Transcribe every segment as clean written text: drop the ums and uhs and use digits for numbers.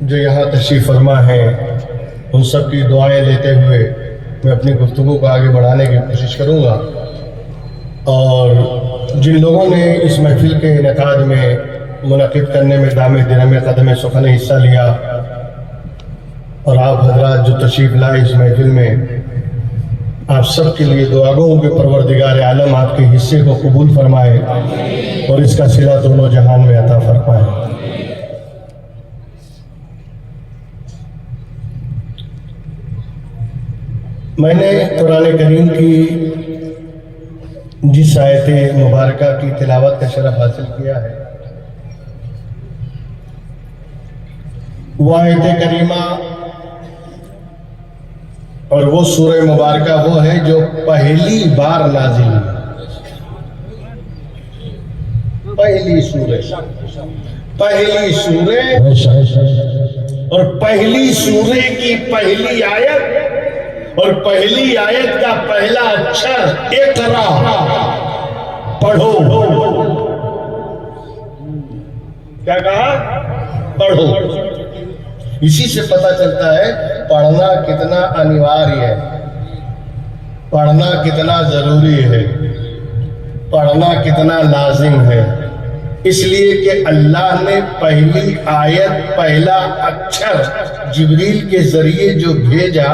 جو یہاں تشریف فرما ہیں ان سب کی دعائیں لیتے ہوئے میں اپنی گفتگو کو آگے بڑھانے کی کوشش کروں گا. اور جن لوگوں نے اس محفل کے انعقاد میں منعقد کرنے میں دام درہم قدم سخن حصہ لیا اور آپ حضرات جو تشریف لائے اس محفل میں، آپ سب کے لیے دعا گو کہ پروردگار عالم آپ کے حصے کو قبول فرمائے اور اس کا صلہ دونوں جہان میں عطا فرمائے. میں نے قرآن کریم کی جس آیت مبارکہ کی تلاوت کا شرف حاصل کیا ہے وہ آیت کریمہ اور وہ سورہ مبارکہ وہ ہے جو پہلی بار نازل ہوئی. پہلی سورہ اور پہلی سورہ کی پہلی آیت اور پہلی آیت کا پہلا اکشر اقرا، پڑھو. کیا کہا؟ پڑھو. اسی سے پتہ چلتا ہے پڑھنا کتنا انیواریہ ہے، پڑھنا کتنا ضروری ہے، پڑھنا کتنا لازم ہے. اس لیے کہ اللہ نے پہلی آیت پہلا اکشر جبریل کے ذریعے جو بھیجا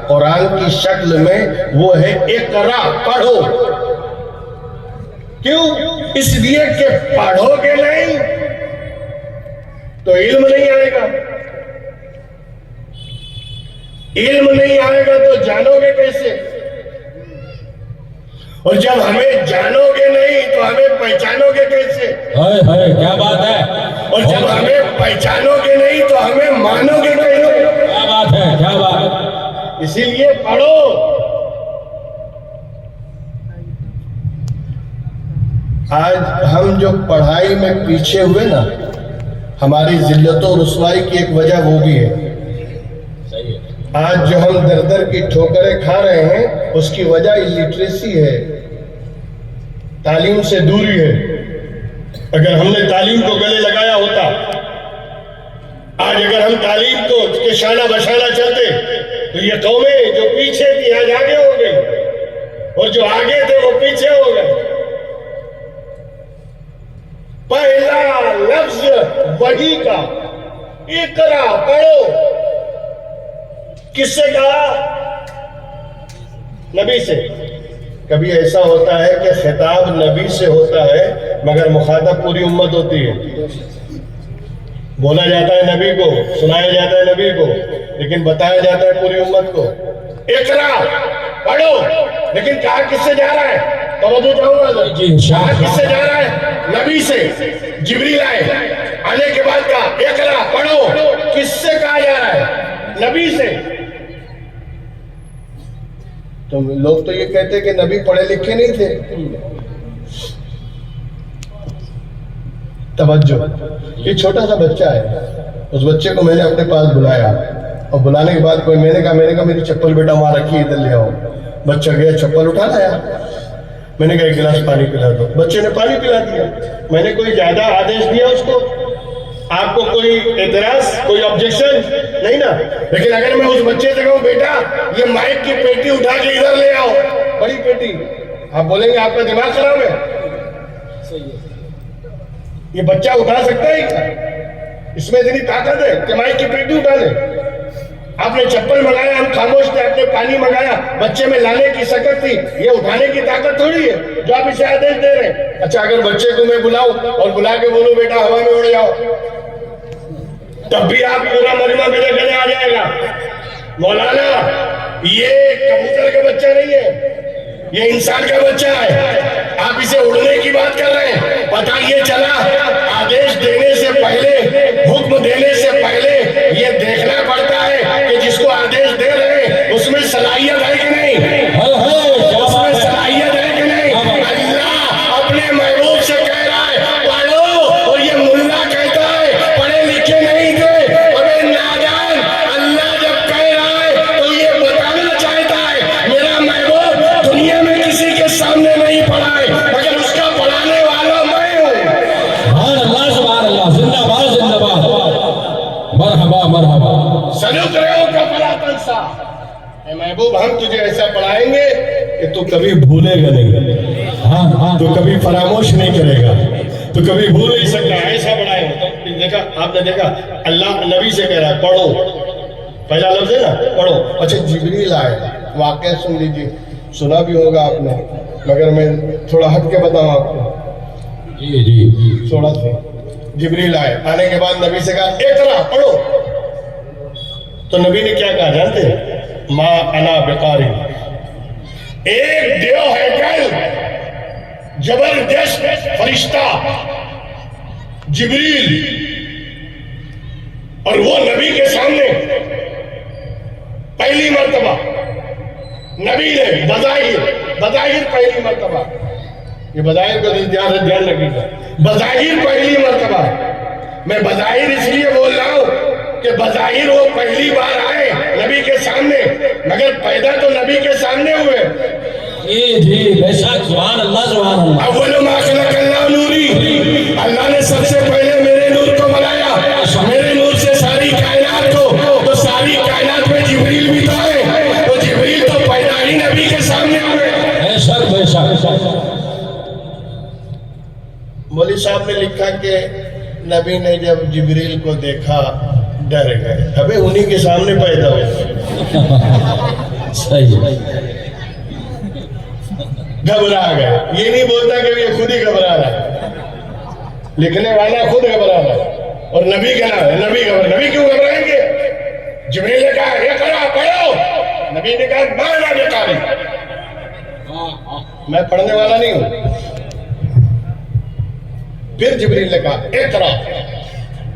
قرآن کی شکل میں وہ ہے اقرا، پڑھو. کیوں؟ اس لیے کہ پڑھو گے نہیں تو علم نہیں آئے گا، علم نہیں آئے گا تو جانو گے کیسے؟ اور جب ہمیں جانو گے نہیں تو ہمیں پہچانو گے کیسے؟ کیا بات ہے. اور جب ہمیں پہچانو گے نہیں تو ہمیں مانو گے کیسے؟ کیا بات ہے، کیا بات. اسی لیے پڑھو. آج ہم جو پڑھائی میں پیچھے ہوئے نا، ہماری ذلت و رسوائی کی ایک وجہ وہ بھی ہے. آج جو ہم در در کی ٹھوکریں کھا رہے ہیں اس کی وجہ الٹریسی ہے، تعلیم سے دوری ہے. اگر ہم نے تعلیم کو گلے لگایا ہوتا، آج اگر ہم تعلیم کو کے شانہ بشانہ چلتے تو یہ قومیں جو پیچھے تھی آج آگے ہو گئی اور جو آگے تھے وہ پیچھے ہو گئے. پہلا لفظ وحی کا اقرا، پڑھو. کس سے کہا؟ نبی سے. کبھی ایسا ہوتا ہے کہ خطاب نبی سے ہوتا ہے مگر مخاطب پوری امت ہوتی ہے. بولا جاتا ہے نبی کو، سنایا جاتا ہے نبی کو، لیکن بتایا جاتا ہے پوری امت کو. اقرا، پڑھو. لیکن کہا کس سے جا رہا ہے؟ توجہ چاہوں گا. کہا کس سے جا رہا ہے؟ نبی سے. جبریل آنے کے بعد کہا اقرا، پڑھو. کس سے کہا جا رہا ہے؟ نبی سے. تو لوگ تو یہ کہتے کہ نبی پڑھے لکھے نہیں تھے. توجہ، یہ چھوٹا سا بچہ ہے، اس بچے کو میں نے اپنے پاس بلایا اور بلانے کے بعد میں نے کہا میری چپل بیٹا وہاں رکھی، ادھر لے آؤ. بچہ گیا، چپل اٹھا لایا. میں نے کہا ایک گلاس پانی پلا دو. بچے نے پانی پلا دیا. میں نے کوئی زیادہ آدیش دیا اس کو؟ آپ کو کوئی اعتراض، کوئی آبجیکشن نہیں نا؟ لیکن اگر میں اس بچے سے کہوں بیٹا یہ مائک کی پیٹی اٹھا کے ادھر لے آؤ، بڑی پیٹی، آپ بولیں گے آپ کا دماغ خراب ہے؟ یہ بچہ اٹھا سکتا ہے کیا؟ اس میں اتنی طاقت ہے کہ مائک کی پیٹی اٹھا لے؟ آپ نے چپل منگایا، ہم خاموش تھے، آپ نے پانی منگایا، بچے میں لانے کی سکت تھی، یہ اٹھانے کی طاقت تھوڑی ہے جو آپ اسے آدیش دے رہے ہیں. اچھا اگر بچے کو میں بلاؤں اور بلا کے بولوں بیٹا ہوا میں اڑ جاؤ، تب بھی آپ پورا مجمع میرے گلے آ جائے گا. مولانا یہ کبوتر کا بچہ نہیں ہے، یہ انسان کا بچہ ہے. آپ اسے اڑنے کی بات کر رہے ہیں. پتہ یہ چلا آدیش دینے سے پہلے، حکم دینے سے پہلے یہ دیکھنا پڑتا ہے کہ جس کو آدیش دے رہے ہیں اس میں صلاحیت ہے کہ نہیں، اس میں صلاحیت ہے کہ نہیں. اللہ اپنے محبوب سے کہہ رہا ہے پڑھو، اور یہ ملا کہتا ہے پڑھے لکھے نہیں تھے. ابے نادان، اللہ جب کہہ رہا ہے تو یہ بتانا چاہتا ہے میرا محبوب دنیا میں کسی کے سامنے نہیں پڑھا ہے مگر اس کا پڑھانے والا میں ہوں. سبحان اللہ، سبحان اللہ، زندہ باد، زندہ باد. مرحبا مرحبا سلوک رہو کا فلا تنسا، اے محبوب ہم تجھے ایسا پڑھائیں گے کہ تو کبھی بھولے گا نہیں، ہاں ہاں تو کبھی فراموش نہیں کرے گا، تو کبھی بھول نہیں سکتا، ایسا پڑھائیں گے۔ تو دیکھا آپ نے دیکھا اللہ نبی سے کہہ رہا ہے پڑھو، پہلا لفظ ہے نا پڑھو۔ اچھا جبریل آئے، واقعہ سن لیجیے، سنا بھی ہوگا آپ نے مگر میں تھوڑا ہٹ کے بتاؤں آپ کو، جی جی تھوڑا سا۔ جبریل آئے، آنے کے بعد نبی سے کہا اقرا پڑھو، تو نبی نے کیا کہا جانتے ہیں؟ ما انا بقاری، ایک دیو ہے کل زبردست فرشتہ جبریل، اور وہ نبی کے سامنے پہلی مرتبہ نبی نے بظاہر پہلی مرتبہ، یہ بظاہر کا دھیان رکھیے گا، بظاہر پہلی مرتبہ، میں بظاہر اس لیے بول رہا ہوں کہ بظاہر وہ پہلی بار آئے نبی کے سامنے، مگر پیدا تو نبی کے سامنے ہوئے۔ جی جی بے شک، سبحان اللہ سبحان اللہ۔ اول ما خلق اللہ نوری، اللہ نے سب سے پہلے میرے نور کو بنایا، میرے نور سے ساری کائنات کو، تو ساری کائنات میں جبریل بھی تو ہے، تو جبریل تو پیدا ہی نبی کے سامنے ہوئے۔ بے شک بے شک۔ مولوی صاحب نے لکھا کہ نبی نے جب جبریل کو دیکھا ڈر گئے، ابے انہی کے سامنے پیدا ہوئے، صحیح ہے، گھبرا گئے۔ یہ نہیں بولتا کہ یہ خود ہی گھبرا رہا ہے، لکھنے والا خود گھبرا رہا ہے، اور نبی کہنا ہے نبی گھبرا، نبی کیوں گھبرائیں گے؟ جبریل نے کہا یہ کرا پڑھو، نبی نے کہا ما انا بقاری، میں پڑھنے والا نہیں ہوں۔ پھر جبریل نے کہا اقرا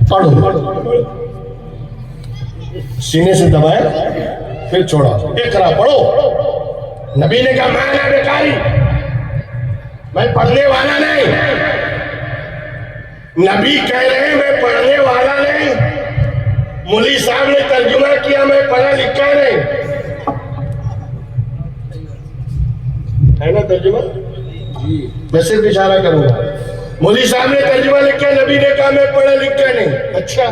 پڑھو، سینے سے دبایا پھر چھوڑا، اقرا پڑھو۔ نبی نے کہا ما انا بقاری، میں پڑھنے والا نہیں۔ نبی کہہ رہے ہیں میں پڑھنے والا نہیں، مولوی صاحب نے ترجمہ کیا میں پڑھا لکھا نہیں، ہے نا ترجمہ؟ میں صرف اشارہ کروں گا، مولوی صاحب نے ترجمہ لکھا، نبی نے کہا میں پڑھا لکھا نہیں۔ اچھا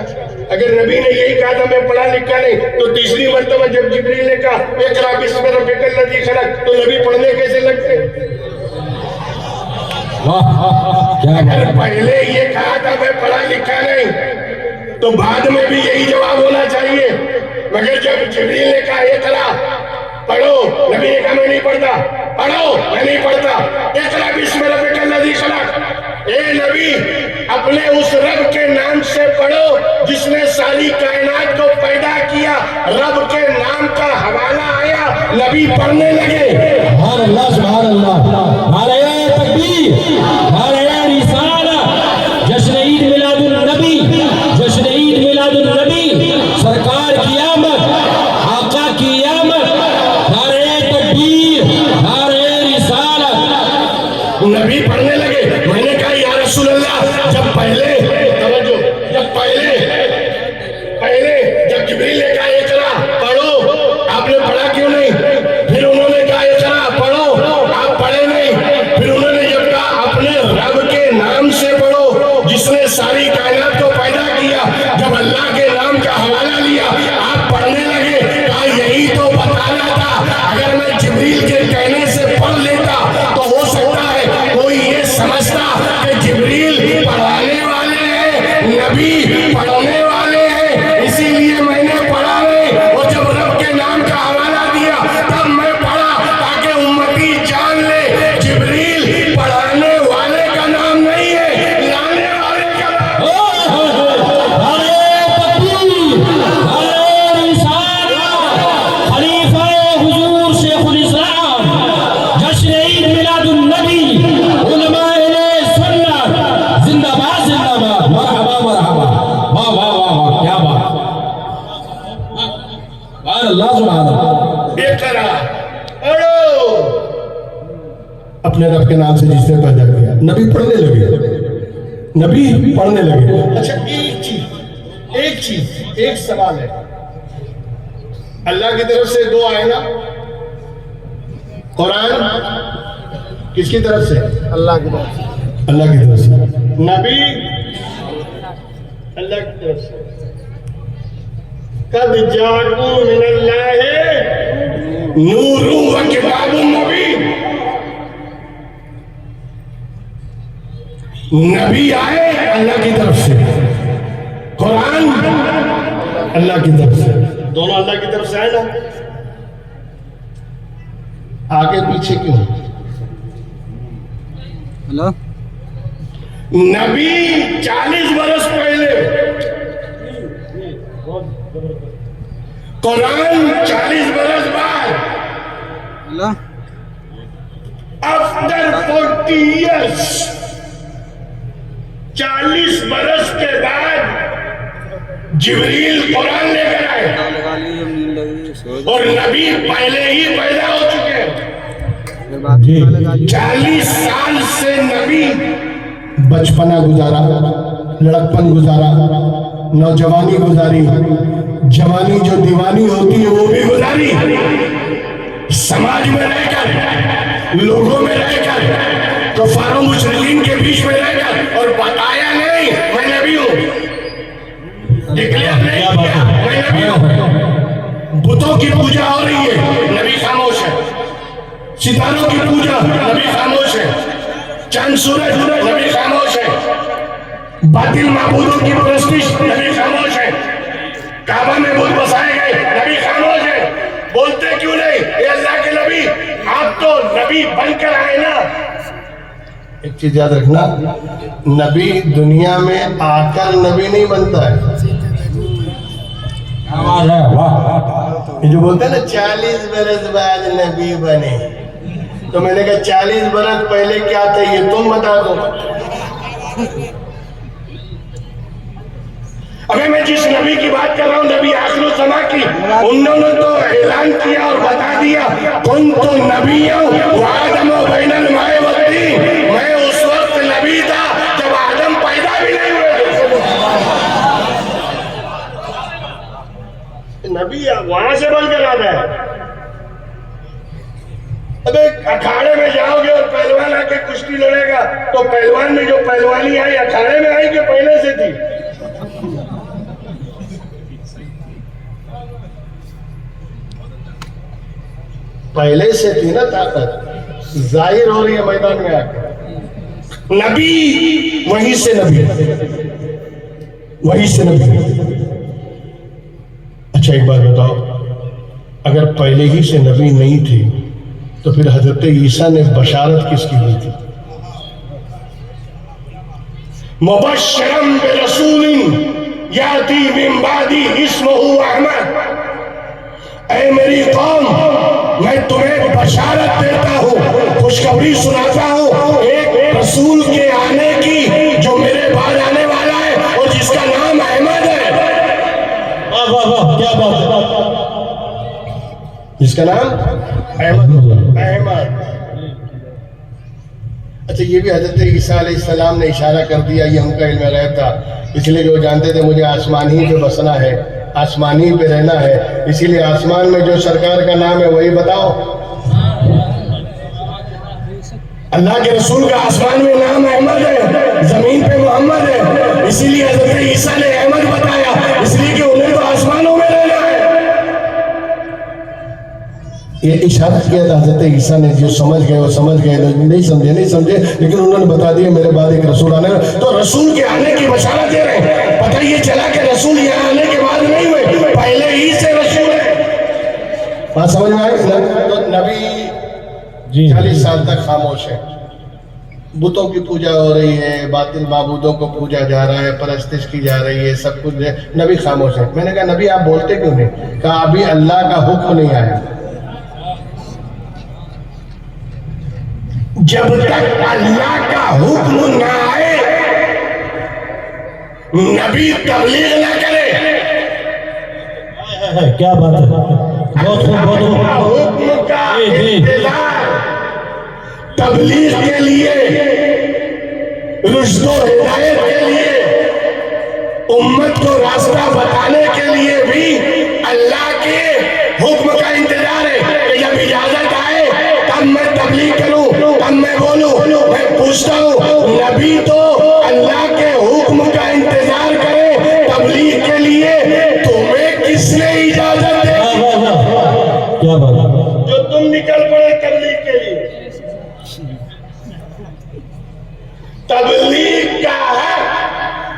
اگر نبی نے یہی کہا تھا میں پڑھا لکھا نہیں، تو تیسری مرتبہ جب جبریل نے کہا اقرا بسم ربک الذی خلق، تو نبی پڑھنے کیسے لگتے؟ اگر پہلے یہ کہا تھا میں پڑھا لکھا نہیں تو بعد میں بھی یہی جواب ہونا چاہیے، مگر جب جبریل نے کہا اقرا پڑھو، نبی نے کہا میں نہیں پڑھتا، پڑھو میں نہیں پڑھتا، اقرا بسم ربک الذی خلق۔ اے نبی اپنے اس رب کے نام سے پڑھو جس نے ساری کائنات کو پیدا کیا، رب کے نام کا حوالہ آیا، نبی پڑھنے لگے۔ سبحان اللہ سبحان اللہ، نعرہ تکبیر، نعرہ رسالہ، جشن عید میلاد النبی، جشن عید میلاد النبی، سرکار کی آمد، آقا کی آمد، نعرہ تکبیر، نعرہ رسالہ۔ نبی پڑھنے لگے، میں نے کہا یا رسول اللہ جب پہلے توجہ، جب پہلے جب جبریل نے کہا اقرا پڑھو، آپ نے پڑھا کیوں نہیں؟ پھر انہوں نے کہا اقرا پڑھو، آپ پڑھے نہیں، پھر انہوں نے جب کہا اپنے رب کے نام سے پڑھو جس نے ساری کائنات کو پیدا کیا، جب اللہ کے نام کا حوالہ لیا آپ پڑھنے لگے۔ کہا یہی تو بتانا تھا، اگر میں جبریل کے کہنے سے پڑھ لیتا تو ہو سکتا ہے کوئی یہ سمجھتا کہ جبریل پڑھانے والے ہیں، نبی پڑھنے والے ہیں، اسی لیے میں نے پڑھا نہیں، اور جب رب کے نام کا حوالہ دیا تب میں پڑھا تاکہ امتی جان لے جبریل پڑھانے والے کا نام نہیں ہے، لانے والے کا نام۔ نعرہ تکبیر، نعرہ رسالہ، خلیفہ حضور شیخ الاسلام، جشن عید میلاد النبی، علماء اہل سنت، زندہ باد زندہ باد، مرحبا مرحبا، واہ واہ واہ واہ، کیا بات، سبحان اللہ سبحان اللہ۔ اقرا پڑھو، اپنے رب کے نام سے جس نے پیدا کیا، نبی پڑھنے لگے، نبی پڑھنے لگے۔ اچھا ایک چیز ایک سوال ہے، اللہ کی طرف سے دو آئے نا، قرآن کس کی طرف سے؟ اللہ کی طرف سے، اللہ کی طرف سے، نبی اللہ کی طرف سے۔ قد جاءکم من اللہ نور و کتاب مبین. نبی آئے اللہ کی طرف سے, قرآن اللہ کی طرف سے, دونوں اللہ کی طرف سے آئے نا. آگے پیچھے کیوں؟ ہلو نبی 40 برس پہلے, قرآن 40 برس بعد. ہلو after 40 years, 40 برس کے بعد جبریل قرآن لے کر آئے, لگا لیجیے, نیند لگی سو جائیں. اور نبی پہلے ہی پیدا ہو چکے ہیں. پھر بعد میں لگا لیجیے. 40 سال سے نبی بچپنا گزارا, لڑکپن گزارا, نوجوانی گزاری, جوانی جو دیوانی ہوتی ہے وہ بھی گزاری, سماج میں رہ کر, لوگوں میں رہ کر, کفار و مشرکین کے بیچ میں رہ کر, اور بتایا نہیں میں نبی ہوں, ڈکلیئر نہیں کیا میں نبی ہوں. بتوں کی پوجا ہو رہی ہے, نبی خاموش ہے. ستاروں کی پوجا, نبی خاموش ہے. چاند سورج, نبی خاموش ہے. باطل معبودوں کی پرستش, نبی خاموش ہے. کعبہ میں بت بسائے گئے, نبی خاموش ہے. بولتے کیوں نہیں اے اللہ کے نبی, آپ تو نبی بن کر آئے نا. ایک چیز یاد رکھنا, نبی دنیا میں آ کر نبی نہیں بنتا ہے. یہ جو بولتے ہیں نا 40 برس بعد نبی بنے, تو میں نے کہا 40 برس پہلے کیا تھا یہ تم بتا دو. ابھی میں جس نبی کی بات کر رہا ہوں, نبی آخر الزمان کی, انہوں نے تو اعلان کیا اور بتا دیا کنت نبیا وآدم بین الماء والطین. میں اس وقت نبی تھا جب آدم پیدا بھی نہیں ہوئے. نبی وہاں سے بن کر آتا ہے. اب ایک اکھاڑے میں جاؤ گے اور پہلوان آ کے کشتی لڑے گا, تو پہلوان میں جو پہلوانی آئی اکھاڑے میں آئی کہ پہلے سے تھی؟ پہلے سے تھی نا طاقت, ظاہر ہو رہی ہے میدان میں آ کے. نبی وہیں سے نبی, وہیں سے نبی. اچھا ایک بات بتاؤ, اگر پہلے ہی سے نبی نہیں تھی تو پھر حضرت عیسیٰ نے بشارت کس کی ہوئی تھی؟ مبشرا برسول یاتی من بعدی اسمہ احمد. اے میری قوم, میں تمہیں بشارت دیتا ہوں, خوشخبری سناتا ہوں ایک رسول کے آنے کی جو میرے بعد آنے والا ہے اور جس کا نام احمد ہے. واہ واہ واہ, کیا بات ہے, جس کا نام احمد. اچھا یہ بھی حضرت عیسیٰ علیہ السلام نے اشارہ کر دیا, یہ ہم کا علم غیب تھا, اس لیے کہ وہ جانتے تھے مجھے آسمان ہی پہ بسنا ہے, آسمان ہی پہ رہنا ہے, اسی لیے آسمان میں جو سرکار کا نام ہے وہی بتاؤ. اللہ کے رسول کا آسمان میں نام احمد ہے, زمین پہ محمد ہے, اسی لیے حضرت عیسیٰ نے احمد بتایا, اس لیے کہ انہیں تو آسمانوں میں رہنا ہے. یہ اشارہ کیا تھا حضرت عیسیٰ نے, جو سمجھ گئے وہ سمجھ گئے, نہیں سمجھے, لیکن انہوں نے بتا دیا میرے بعد ایک رسول آنے. تو رسول کے آنے کی بشارت دے رہے ہیں. پتہ یہ چلا کہ رسول یہاں آنے کے بعد نہیں ہوئے, پہلے ہی سے رسول ہے. بات سمجھ میں آئی نا؟ تو نبی 40 سال تک خاموش ہے, بتوں کی پوجا ہو رہی ہے, باطل معبودوں کو پوجا جا رہا ہے, پرستش کی جا رہی ہے, سب کچھ ہے, نبی خاموش ہے. میں نے کہا نبی آپ بولتے کیوں نہیں؟ کہا ابھی اللہ کا حکم نہیں آیا. جب تک اللہ کا حکم نہ آئے نبی تبلیغ نہ کرے. کیا بات ہے, بہت خوب, بہت خوب. حکم کا انتظار تبلیغ کے لیے, رشد و ہدایت کے لیے, امت کو راستہ بتانے کے لیے بھی اللہ کے حکم کا انتظار ہے کہ جب اجازت آئے تب میں تبلیغ کروں, تب میں بولوں. میں پوچھتا ہوں نبی تو اللہ کے حکم کا انتظار کرے تبلیغ کے لیے, تمہیں کس نے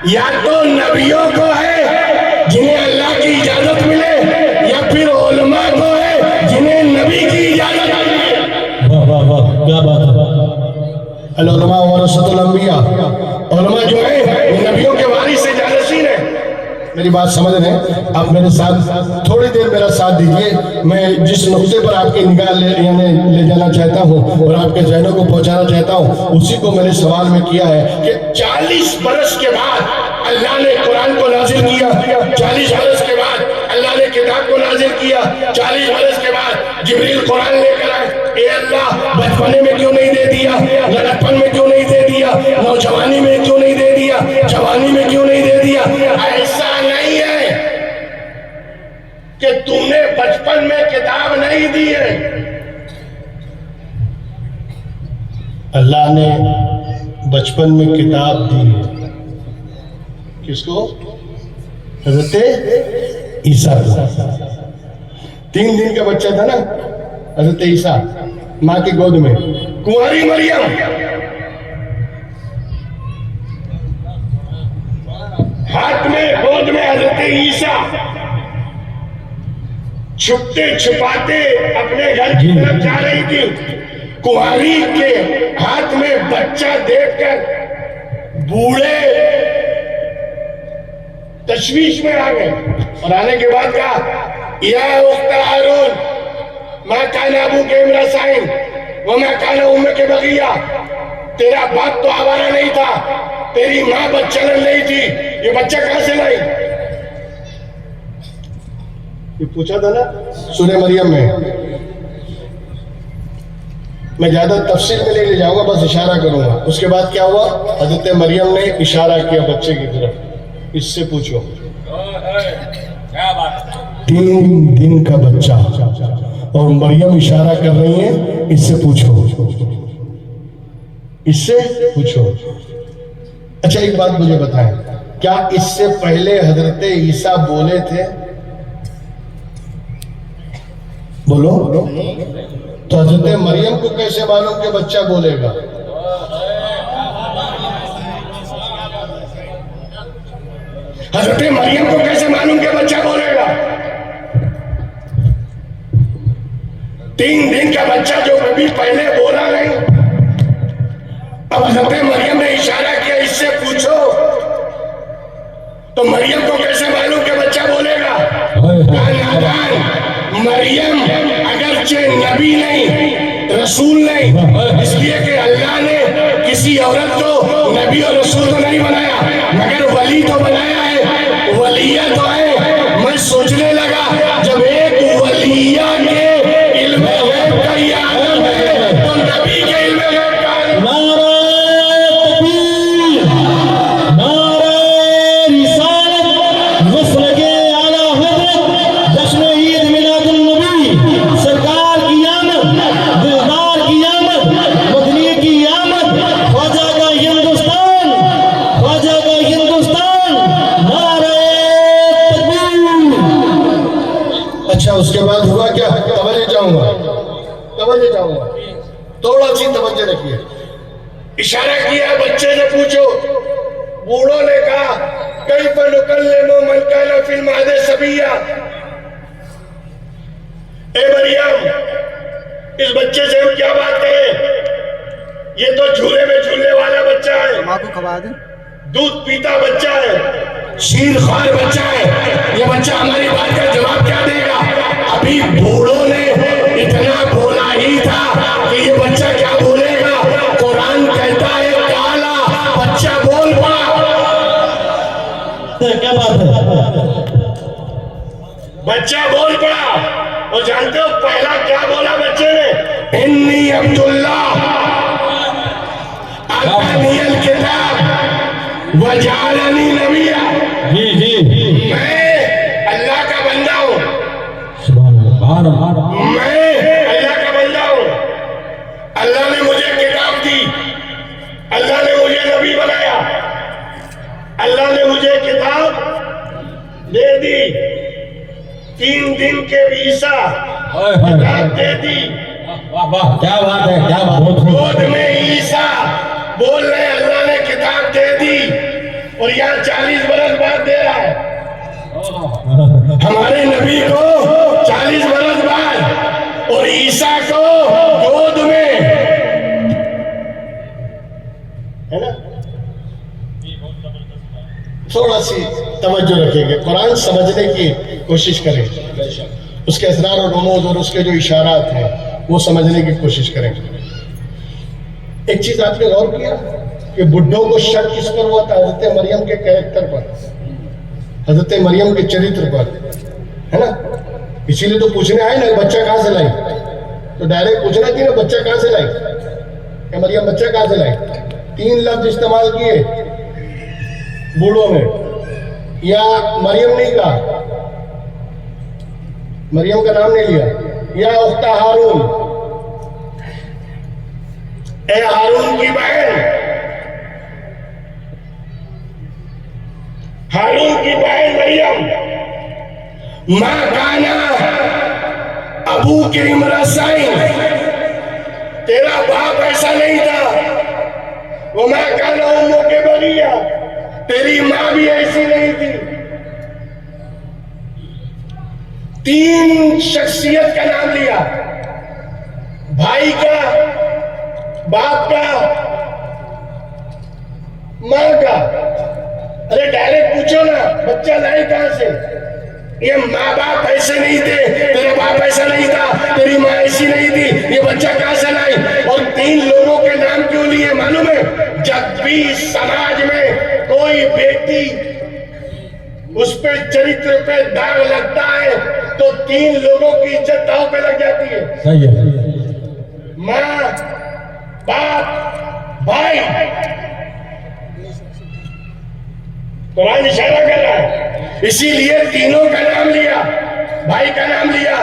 یا تو نبیوں کو ہے جنہیں اللہ کی اجازت ملے، یا پھر علماء کو ہے جنہیں نبی کی اجازت ملے۔ واہ واہ واہ، کیا بات ہے۔ العلماء ورثۃ الانبیاء، علماء جو ہیں وہ نبیوں کے وارث سے جانشین ہیں۔ میری بات سمجھ رہے ہیں آپ؟ میرے ساتھ تھوڑی دیر میرا ساتھ دیجئے، میں جس نقطے پر آپ کی نگاہ لے جانا چاہتا ہوں اور آپ کے ذہنوں کو پہنچانا چاہتا ہوں، اسی کو میں نے سوال میں کیا ہے کہ 40 برس کے بعد اللہ نے قرآن کو نازل کیا، 40 برس کے بعد اللہ نے کتاب کو نازل کیا، 40 برس کے بعد جبریل قرآن لے کر آئے۔ اے اللہ، بچپنے میں کیوں نہیں دے دیا؟ لڑکپن میں کیوں نہیں دے دیا؟ نوجوانی میں کیوں نہیں دے دیا؟ جوانی میں کیوں نہیں دے دیا؟ ایسا نہیں ہے کہ تم نے بچپن میں کتاب نہیں دی ہے، اللہ نے بچپن میں کتاب دی ہے۔ کس کو؟ حضرت عیسیٰ کو۔ 3 دن کا بچہ تھا نا حضرت عیسیٰ، ماں کی گود میں کنواری مریم، ہاتھ میں گود میں حضرت عیسیٰ، چھپتے چھپاتے اپنے گھر کی طرف جا رہی تھی، کنواری کے ہاتھ میں بچہ دیکھ کر بوڑھے تشویش میں آ گئے، اور آنے کے بعد کہا یا اخت ہارون ما کان ابوک امرأ سائن وما کان امک بغیہ، تیرا باپ تو آوارہ نہیں تھا، تیری ماں بدچلن نہیں تھی، یہ بچہ کہاں سے لائی؟ یہ پوچھا تھا نا سورہ مریم میں زیادہ تفصیل میں نہیں لے جاؤں گا، بس اشارہ کروں گا۔ اس کے بعد کیا ہوا؟ حضرت مریم نے اشارہ کیا بچے کی طرف، اس سے پوچھو۔ 3 دن کا بچہ، اور مریم اشارہ کر رہی ہیں اس سے پوچھو، اس سے پوچھو۔ اچھا ایک بات مجھے بتائیں، کیا اس سے پہلے حضرت عیسیٰ بولے تھے؟ بولو۔ تو حضرت مریم کو کیسے معلوم کہ بچہ بولے گا؟ حضرت مریم کو کیسے معلوم کہ بچہ بولے گا؟ 3 دن کا بچہ جو کبھی پہلے بولا نہیں، اب حضرت مریم نے اشارہ کیا اس سے پوچھو، تو مریم کو کیسے معلوم کہ بچہ بولے گا؟ مریم اگرچہ نبی نہیں، رسول نہیں، اس لیے کہ اللہ نے کسی عورت کو نبی اور رسول تو نہیں بنایا، مگر ولی تو بنایا ہے، ولیہ تو ہے۔ میں سوچنے لگا جب ایک ولیہ کے علم غیب کا یہ عالم ہے تو نبی کے علم غیب کا عالم۔ نعرہ تکبیر، نعرہ رسالت، مسلک اعلیٰ حضرت، جشن عید میلاد النبی، سرکار کی آمد، دلدار کی آمد، مدنی کی آمد، خواجہ کا ہندوستان، خواجہ کا ہندوستان، نعرہ تکبیر۔ اچھا اس کے بعد ہوا کیا؟ توجہ چاہوں گا، تھوڑا سی توجہ رکھیے۔ اشارہ کیا بچے سے پوچھو، بوڑھوں نے کہا کیف نکلم من کان فی المہد صبیا، اے مریم اس بچے سے ہم کیا بات کریں؟ یہ تو جھولے میں جھولنے والا بچہ ہے، ماں کو کھوا دیں۔ دودھ پیتا بچہ ہے، شیر خوار بچہ ہے، یہ بچہ ہماری بات کا جواب کیا دے گا؟ ابھی بوڑھوں نے اتنا بولا ہی تھا کہ یہ بچہ کیا بولے گا؟ قرآن کہتا ہے کالا بچہ بول پڑا، کیا بات ہے؟ بچہ بول پڑا۔ اور جانتے ہو پہلا کیا بولا بچے نے؟ انی عبداللہ آتانی الکتاب وجعلنی نبیا، جی جی، میں اللہ کا بندہ ہوں، سبحان اللہ، میں اللہ کا بندہ ہوں، اللہ نے مجھے کتاب دی، اللہ نے مجھے نبی بنایا، اللہ نے مجھے کتاب دے دی، 3 دن کے عیسیٰ کتاب دے دی، واہ واہ، کیا بات ہے، کیا بات ہے۔ گود میں عیسیٰ بول رہے اللہ نے کتاب دے دی، اور یہاں 40 برس بعد دے رہا ہے. ہمارے نبی کو 40 برس بعد اور عیسیٰ کو گود میں, ہے نا. تھوڑا سی توجہ رکھیں گے, قرآن سمجھنے کی کوشش کریں, اس کے اسرار و رموز اور اس کے جو اشارات ہیں وہ سمجھنے کی کوشش کریں. ایک چیز آپ نے غور کیا کہ بڈھوں کو شک کس پر ہوا تھا؟ حضرت مریم کے کیریکٹر پر, حضرت مریم کے چرتر پر, ہے نا. اسی لیے تو پوچھنے آئے نا بچہ کہاں سے لائی, تو ڈائریکٹ پوچھنا کہ نا بچہ کہاں سے لائی, کہ مریم بچہ کہاں سے لائی. 3 لفظ استعمال کیے بوڑھوں میں, یا مریم نہیں کہا, مریم کا نام نہیں لیا, یا اختہ ہارون, اے ہارون کی بہن, ہارون کی بہن مریم. ما کانا ابو کے امرأسین, تیرا باپ ایسا نہیں تھا. وما کانا امو کے بغیہ, تیری ماں بھی ایسی نہیں تھی. 3 شخصیت کا نام لیا, بھائی کا, باپ کا, ماں کا. ارے ڈائریکٹ پوچھو نا بچہ لائے کہاں سے. یہ ماں باپ ایسے نہیں تھے, تیرا باپ ایسا نہیں تھا, تیری ماں ایسی نہیں تھی, یہ بچہ کہاں سے لائی. اور 3 لوگوں کے نام کیوں لیے معلوم ہے؟ جب بھی سماج میں کوئی بیٹی اس پہ چرتر پہ داغ لگتا ہے تو 3 لوگوں کی عزت داؤ پہ لگ جاتی ہے. ماں, باپ, بھائی. قرآن اشارہ کر رہا ہے, اسی لیے تینوں کا نام لیا, بھائی کا نام لیا,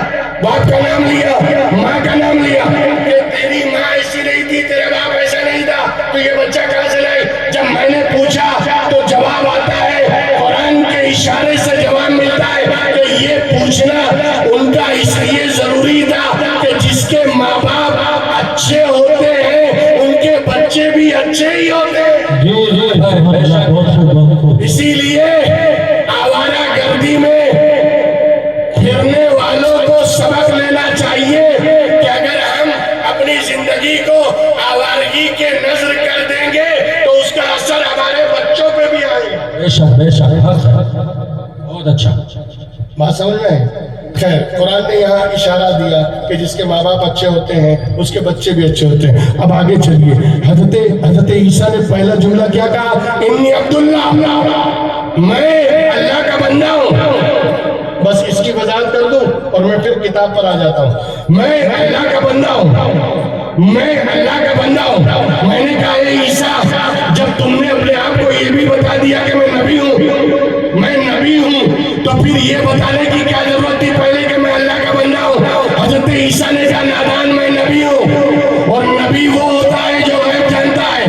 باپ کا نام لیا, ماں کا نام لیا. کہ تیری ماں ایسی نہیں تھی, تیرا باپ ایسا نہیں تھا, تو یہ بچہ کہاں سے لائے. جب میں نے پوچھا تو جواب آتا ہے, قرآن کے اشارے سے جواب ملتا ہے کہ یہ پوچھنا ان کا اس لیے ضروری تھا کہ جس کے ماں باپ اچھے ہوتے ہیں ان کے بچے بھی اچھے ہی ہوتے ہیں. اسی لیے آوارہ گردی میں پھرنے والوں کو سبق لینا چاہیے کہ اگر ہم اپنی زندگی کو آوارگی کے نظر کر دیں گے تو اس کا اثر ہمارے بچوں پہ بھی آئے گا. بے شک بے شک, بہت اچھا. بات سمجھ میں ہے؟ خیر, قرآن نے یہاں اشارہ دیا کہ جس کے ماں باپ اچھے ہوتے ہیں اس کے بچے بھی اچھے ہوتے ہیں. اب آگے چلیے, حضرت عیسیٰ نے پہلا جملہ کیا کہا؟ انی عبداللہ, میں اللہ کا بندہ ہوں. بس اس کی وضاحت کر دوں اور میں پھر کتاب پر آ جاتا ہوں. میں اللہ کا بندہ ہوں, میں اللہ کا بندہ ہوں. میں نے کہا اے عیسیٰ, جب تم نے اپنے آپ کو یہ بھی بتا دیا کہ میں نبی ہوں, میں نبی ہوں, تو پھر یہ بتانے کی کیا ضرورت تھی پہلے کہ میں اللہ کا بندہ ہوں. حضرت عیسیٰ نے کہا نادان, میں نبی ہوں, اور نبی وہ ہوتا ہے جو غیب جانتا ہے.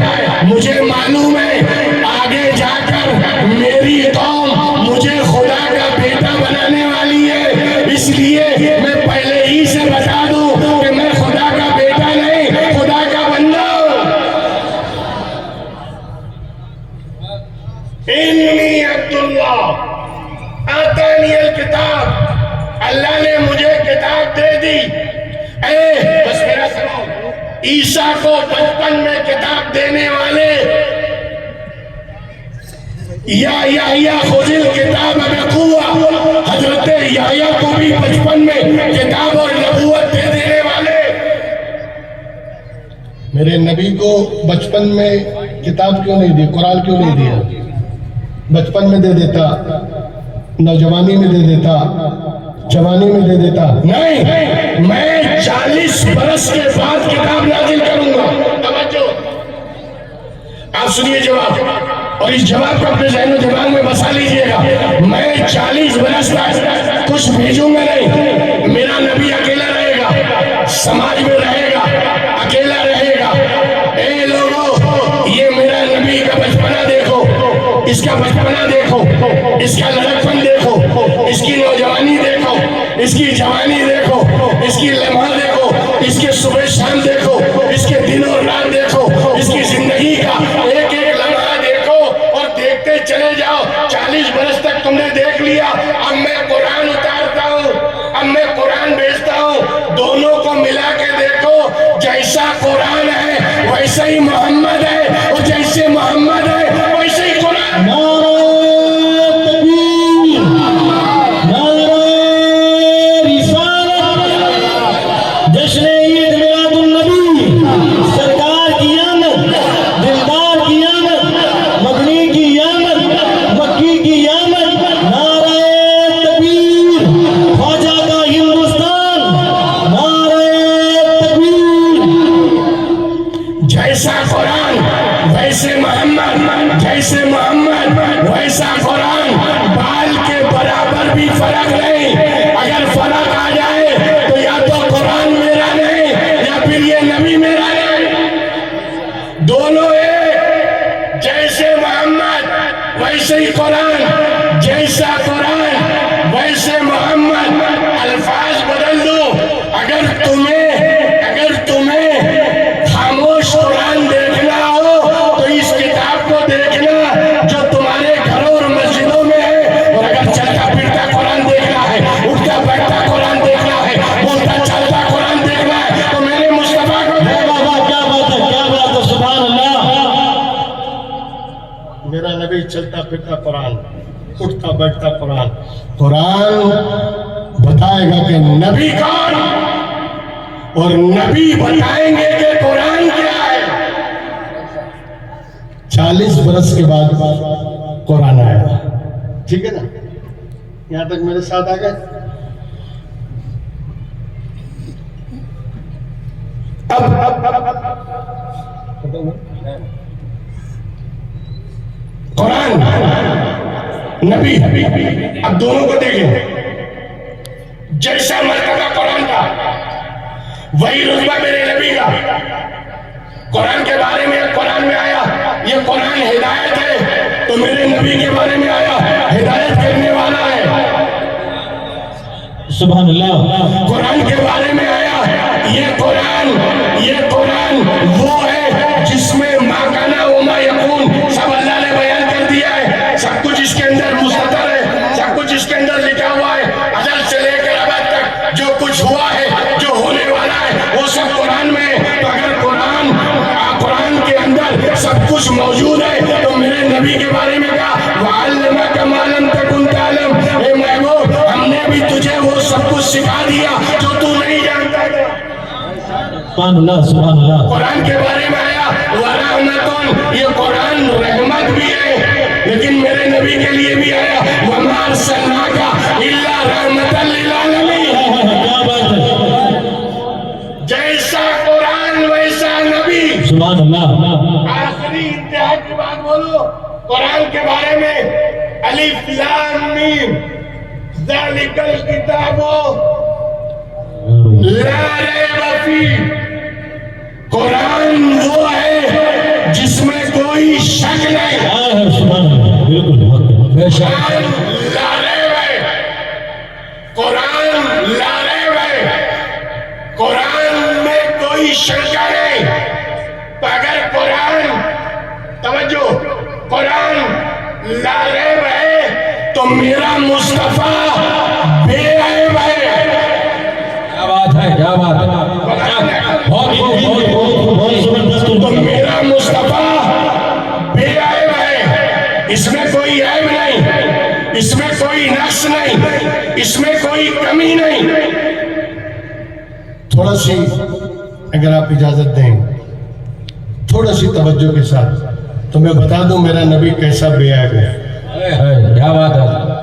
مجھے معلوم ہے آگے جا کر میری قوم مجھے خدا کا بیٹا بنانے والی ہے, اس لیے میں پہلے ہی سے بتا دوں کہ میں خدا کا بیٹا نہیں, خدا کا بندہ ہوں. انی عبداللہ آتانی الکتاب, اللہ نے مجھے کتاب دے دی. بس میرا سنو, عیسیٰ کو بچپن میں کتاب دینے والے یا خذ الکتاب بقوہ, حضرت یحییٰ کو بھی بچپن میں کتاب اور نبوت دے دینے والے. میرے نبی کو بچپن میں کتاب کیوں نہیں دی, قرآن کیوں نہیں دیا؟ بچپن میں دے دیتا, نوجوانی میں دے دیتا, جوانی میں دے دیتا. نہیں, میں 40 برس کے بعد کتاب نازل کروں گا. توجہ, آپ سنیے جواب, اور اس جواب کو اپنے ذہن و دماغ میں بسا لیجئے گا. میں 40 برس تک کچھ بھیجوں گا نہیں, میرا نبی اکیلا رہے گا, سماج میں رہے گا, اکیلا رہے گا. اے لوگوں, یہ میرا نبی کا بچپنا دیکھو, اس کا بچپنا دیکھو, اس کا لڑکپن دیکھو, اس کی نوجوانی دیکھو, اس کی جوانی دیکھو, اس کی لمحہ دیکھو, اس کے صبح شام دیکھو, اس کے دن اور رات دیکھو, اس کی زندگی کا ایک ایک لمحہ دیکھو, اور دیکھتے چلے قرآن ہے ویسے ہی محمد ہے، اور جیسے محمد ہے ویسے ہی قرآن ہے۔ جشن عید میلاد النبی، سرکار کی آمد، دلدار کی آمد، مدنی کی آمد، مکی کی آمد، نعرہ تکبیر، خواجہ کا ہندوستان، نعرہ تکبیر۔ جیسا قرآن ویسے محمد، جیسے محمد ویسا قرآن، بال کے برابر بھی فرق نہیں۔ اگر فرق آ جائے تو یا تو قرآن میرا نہیں یا پھر یہ نبی میرا نہیں، دونوں ایک۔ جیسے محمد ویسے ہی قرآن، جیسا قرآن ویسے محمد۔ الفاظ بدل دو۔ اگر تمہیں خاموش قرآن دیکھنا ہو تو اس کتاب کو دیکھنا جو تمہارے گھروں اور مسجدوں میں ہے، اور اگر چلتا پھرتا قرآن دیکھنا ہے، اٹھتا بیٹھتا قرآن دیکھنا ہے، بولتا چلتا قرآن دیکھنا ہے، تو میرے مصطفیٰ کو اے بابا کیا بات ہے، کیا بات ہے، سبحان اللہ۔ میرا نبی چلتا پھرتا قرآن، اٹھتا بیٹھتا قرآن۔ قرآن بتائے گا کہ نبی کون، اور نبی بتائیں گے کہ قرآن کیا ہے۔ 40 برس کے بعد قرآن آیا، ٹھیک ہے نا؟ یہاں تک میرے ساتھ آ گئے؟ اب قرآن نبی، اب دونوں کو دیکھیں۔ جیسا مرتبہ قرآن کا وہی رتبہ میرے نبی کا۔ قرآن کے بارے میں قرآن میں آیا یہ قرآن ہدایت ہے، تو میرے نبی کے بارے میں آیا ہدایت کرنے والا ہے۔ سبحان اللہ۔ قرآن کے بارے میں آیا یہ قرآن وہ ہے جس میں ما کانا وما یکون سب اللہ نے بیان کر دیا ہے۔ سب کچھ اس کے اندر مستتر ہے، سب کچھ اس کے اندر لکھا ہوا ہے۔ ازل سے لے کر ابد تک جو کچھ ہوا ہے، جو ہونے والا ہے، وہ سب قرآن میں ہے۔ تو اگر قرآن کے اندر سب کچھ موجود ہے تو میرے نبی کے بارے میں کہا وَعَلَّمَكَ مَا لَمْ تَكُنْ تَعْلَمْ، اے محبوب ہم نے بھی تجھے وہ سب کچھ سکھا دیا جو تو نہیں جانتا تھا۔ سبحان اللہ، سبحان اللہ۔ قرآن کے بارے میں آیا وَرَحْمَةٌ، یہ قرآن رحمت بھی ہے، لیکن میرے نبی کے لیے بھی آیا وَمَا أَرْسَلْنَاكَ إِلَّا رَحْمَةً لِلْعَالَمِينَ۔ کیا بات ہے، جیسا قرآن ویسا نبی۔ سبحان اللہ۔ آخری انتہا کی بات بولو قرآن کے بارے میں، الف لام میم ذالک الکتاب لا ریب فیہ، قرآن وہ ہے جس میں کوئی شک نہیں۔ سبحان اللہ، بالکل حق ہے، بے شک۔ قرآن لا ریب ہے، قرآن لا ریب ہے، قرآن میں کوئی شنکا نہیں۔ تو اگر قرآن، توجہ، قرآن لا ریب ہے تو میرا مصطفیٰ بے عیب ہے۔ کیا بات ہے، کیا بات ہے، بہت زبردست۔ تو میرا مصطفیٰ بے عیب ہے، اس میں کوئی عیب نہیں، اس میں کوئی نقص نہیں، اس میں کوئی کمی نہیں۔ تھوڑا سی اگر آپ اجازت دیں، تھوڑا سی توجہ کے ساتھ تو میں بتا دوں میرا نبی کیسا بے عیب ہے۔ کیا بات ہے۔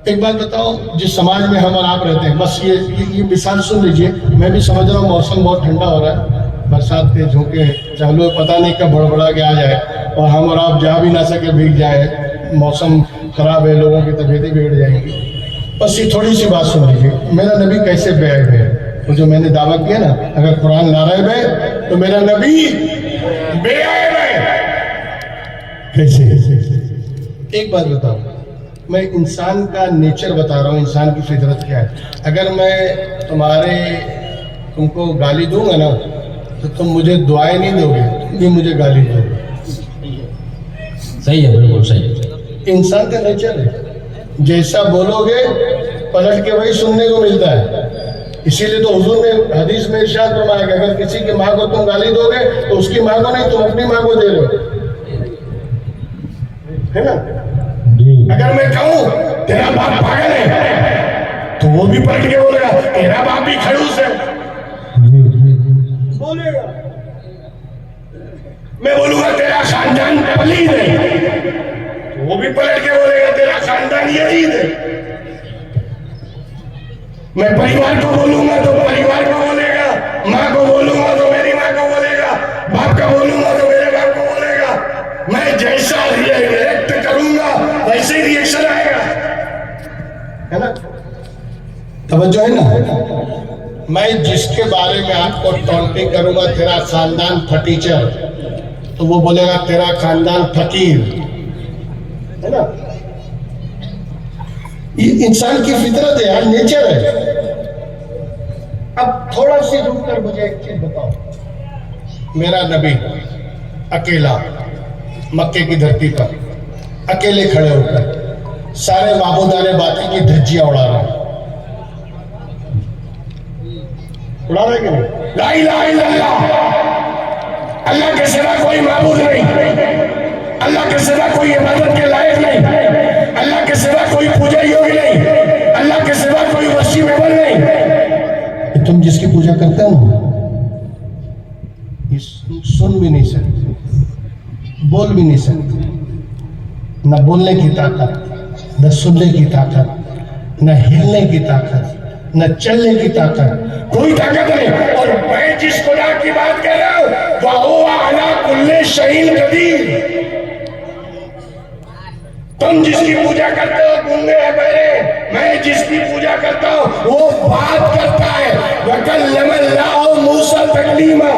ایک بات بتاؤ، جس سماج میں ہم اور آپ رہتے ہیں، بس یہ مثال سن لیجئے۔ میں بھی سمجھ رہا ہوں موسم بہت ٹھنڈا ہو رہا ہے، برسات کے جھونکے چالو ہے، پتہ نہیں کب بڑبڑا کے آ جائے اور ہم اور آپ جا بھی نہ سکے، بھیگ جائے، موسم خراب ہے، لوگوں کی طبیعتیں بگڑ جائیں گی۔ بس یہ تھوڑی سی بات سن لیجئے، میرا نبی کیسے بے عیب ہے۔ وہ جو میں نے دعویٰ کیا نا، اگر قرآن لا ریب ہے تو میرا نبی بے عیب ہے۔ کیسے؟ ایک بات بتاؤ، میں انسان کا نیچر بتا رہا ہوں، انسان کی فطرت کیا ہے۔ اگر میں تم کو گالی دوں گا نا تو تم مجھے دعائیں نہیں دو گے، تم بھی مجھے گالی دو گے۔ صحیح ہے، بالکل صحیح۔ انسان کا نیچر ہے، جیسا بولو گے پلٹ کے وہی سننے کو ملتا ہے۔ اسی لیے تو حضور نے حدیث میں ارشاد فرمایا کہ اگر کسی کی ماں کو تم گالی دو گے تو اس کی ماں کو نہیں، تم اپنی ماں کو دے رہے ہو، ہے نا؟ اگر میں کہوں تیرا باپ پاگل ہے تو وہ بھی پلٹ کے بولے گا تیرا باپ بھی کھڑوس ہے، بولے گا۔ میں بولوں گا تیرا خاندان پلید ہے تو وہ بھی پلٹ کے بولے گا تیرا خاندان یزید ہے۔ میں پریوار کو بولوں گا تو پریوار کو بولے گا، ماں کو بولوں گا تو میری ماں کو بولے گا، باپ کا بولوں گا تو میرے باپ کو بولے گا۔ میں جیسا ریئیکٹ کروں گا ویسے ہی ریئیکشن آئے گا، ہے نا؟ توجہ ہے نا؟ میں جس کے بارے میں آپ کو ٹونٹنگ کروں گا تیرا خاندان پھٹیچر، تو وہ بولے گا تیرا خاندان فقیر، ہے نا؟ یہ انسان کی فطرت ہے یار، نیچر ہے۔ اب تھوڑا سی رک کر مجھے ایک چیز بتاؤ، میرا نبی اکیلا مکے کی دھرتی پر اکیلے کھڑے ہو کر سارے معبودان باطل کی دھجیاں اڑا رہا ہے، اڑا رہے کہ نہیں؟ لا الہ الا اللہ، اللہ کے سوا کوئی معبود نہیں، اللہ کے سوا کوئی عبادت کے لائق نہیں، اللہ کے سوا کوئی پوجا یوگ نہیں، اللہ کے سوا کوئی وسیع محبت نہیں۔ تم جس کی پوجا کرتے ہو نا، یہ سن بھی نہیں سکتے، بول بھی نہیں سکتے، نہ بولنے کی طاقت، نہ سننے کی طاقت، نہ ہلنے کی طاقت، نہ چلنے کی طاقت، کوئی طاقت نہیں۔ اور میں جس خدا کی بات کر رہا ہوں وَهُوَ عَلَىٰ كُلِّ شَيْءٍ قَدِيرٌ۔ تم جس کی پوجا کرتے ہو گونگے ہیں بہرے، میں جس کی پوجا کرتا ہوں وہ بات کرتا ہے۔ وَكَلَّمَ اللَّهُ مُوسَىٰ تَكْلِيمًا،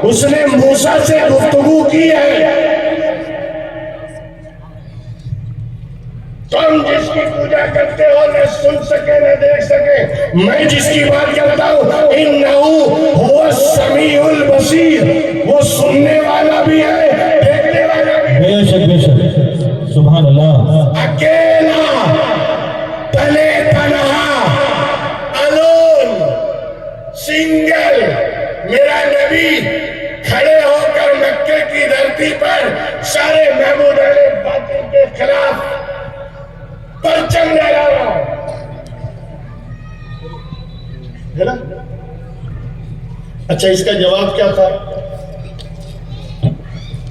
اس نے موسیٰ سے گفتگو کی ہے۔ تم جس کی پوجا کرتے ہو نہ سن سکے نہ دیکھ سکے، میں جس کی بات کرتا ہوں اِنَّهُ هُوَ السَّمِيعُ الْبَصِيرُ، وہ سننے والا بھی ہے دیکھنے والا بھی ہے۔ بے شک بے شک، سبحان اللہ۔ اکیلا تنے تنہا الون سنگل میرا نبی کھڑے ہو کر مکے کی دھرتی پر سارے معبودان باطل کے خلاف پرچم لہرا رہا ہے نا؟ اچھا اس کا جواب کیا تھا؟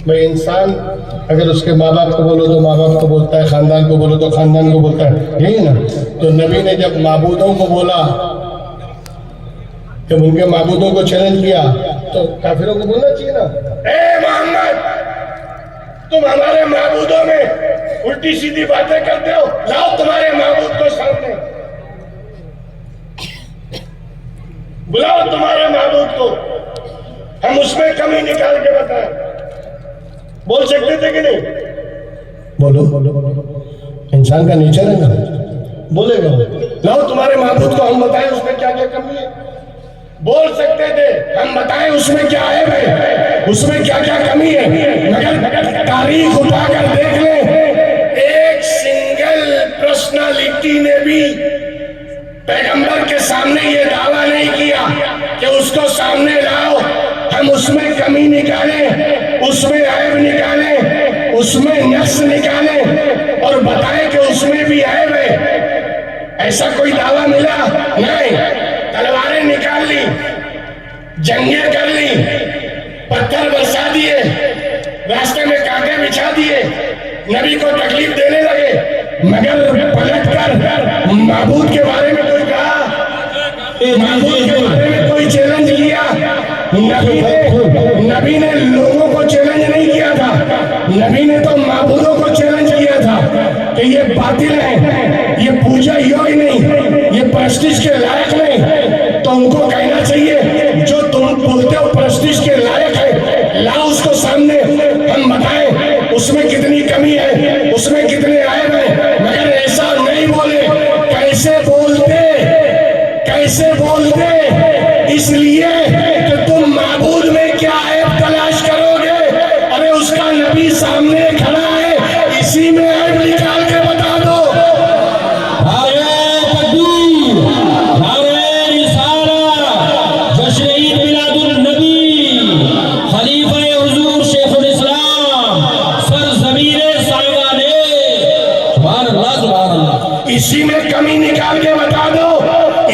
بھائی انسان اگر اس کے ماں باپ کو بولو تو ماں باپ کو بولتا ہے، خاندان کو بولو تو خاندان کو بولتا ہے، یہی نا؟ تو نبی نے جب معبودوں کو بولا، جب ان کے معبودوں کو چیلنج کیا تو کافروں کو بولنا چاہیے نا؟ اے محمد تم ہمارے معبودوں میں الٹی سیدھی باتیں کرتے ہو، لاؤ تمہارے معبود کو سامنے، بلاؤ تمہارے معبود کو، ہم اس میں کمی نکال کے بتائیں۔ بول سکتے تھے کہ نہیں؟ بولو، انسان کا نیچر ہے نا، بولے گا۔ لاؤ تمہارے معبود کو ہم بتائیں اس میں کیا کیا کمی ہے، بول سکتے تھے ہم بتائیں اس میں کیا عیب ہے، اس میں کیا کیا کمی ہے، مگر تاریخ اٹھا کر دیکھ لیں ایک سنگل پرسنالٹی نے بھی پیغمبر کے سامنے یہ دعویٰ نہیں کیا کہ اس کو سامنے لاؤ ہم اس میں کمی نکالیں، اس میں عیب نکالیں، اس میں نقص نکالیں اور بتائیں کہ اس میں بھی عیب ہے۔ ایسا کوئی دعویٰ ملا نہیں، تلواریں نکال لی، جنگیں کر لی، پتھر برسا دیے، راستے میں کانٹے بچھا دیے، نبی کو تکلیف دینے لگے، مگر پلٹ کر معبود کے بارے میں کوئی کہا، معبود کے بارے میں کوئی چیلنج کیا؟ نبی نے لوگوں کو چیلنج نہیں کیا تھا، نبی نے تو معبودوں کو چیلنج کیا تھا کہ یہ باطل ہے، یہ پوجا یوگ نہیں، یہ پرستش کے لائق نہیں۔ تو ان کو کہنا چاہیے جو تم بولتے ہو پرستش کے لائق ہے، لاؤ اس کو سامنے، ہم بتائیں اس میں کتنی کمی ہے، اس میں کتنے عیب ہیں، مگر ایسا نہیں بولے۔ کیسے بولتے؟ کیسے بولتے؟ اس لیے کہ تم معبود میں کیا عیب تلاش کرو گے؟ ارے اس کا نبی سامنے کھڑا ہے، اسی میں عیب نکال کے بتا دو۔ نعرہ تکبیر، نعرہ رسالت،